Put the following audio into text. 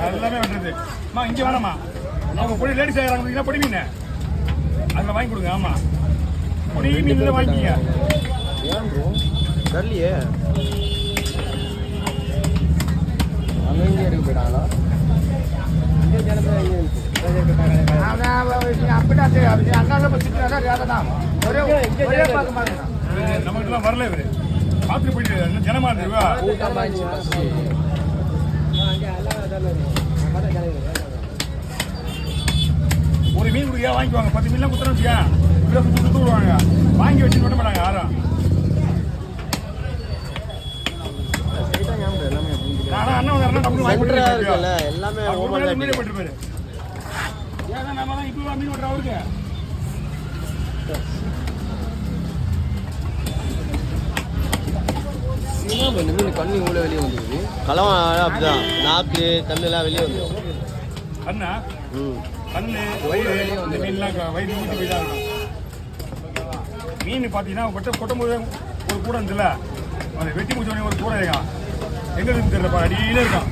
எல்லாமே வந்துருது அம்மா இங்கே வேணாம்மா அவங்க பொடி லேடிஸ் ஆகிறாங்க பொடி மீன் அதில் வாங்கி கொடுங்க ஆமாம் பொடி மீனில் வாங்கிக்கிங்க தெரியலையே அங்கே இங்கே எடுக்க போயிட்டாங்களா நமக்குலாம் வரல இவரு பார்த்துட்டு போயிட்டு ஜனமா இருந்துருவா ஒரு மீன் குடிக்கா வாங்கிக்குவாங்க 10 மீன்லாம் குத்துறோம் வச்சுக்கா கொடுத்து விடுவாங்க வாங்கி வச்சு விட மாட்டாங்க யாரும் ஆனா அண்ணன் அண்ணன் டப்பு வாங்கி எல்லாமே மீன் போட்டுருப்பாரு ஏன்னா நம்ம தான் இப்போ மீன் ஓட்டுற அவருக்கு மீன் கண்ணு இவ்வளோ வெளியே வந்துருக்கு களம் அப்படிதான் நாக்கு கண்ணுலாம் வெளியே வந்துடும் கண்ணா கண்ணு வயிறு இந்த மீன்லாம் வயிறு ஊற்றி போயிதான் மீன் பார்த்தீங்கன்னா கொட்டும் போது ஒரு கூடம் இருந்துல வெட்டி முடிச்சோடனே ஒரு கூடம் இருக்கான் எங்கே இருக்குன்னு தெரியலப்பா அடியில இருக்கான்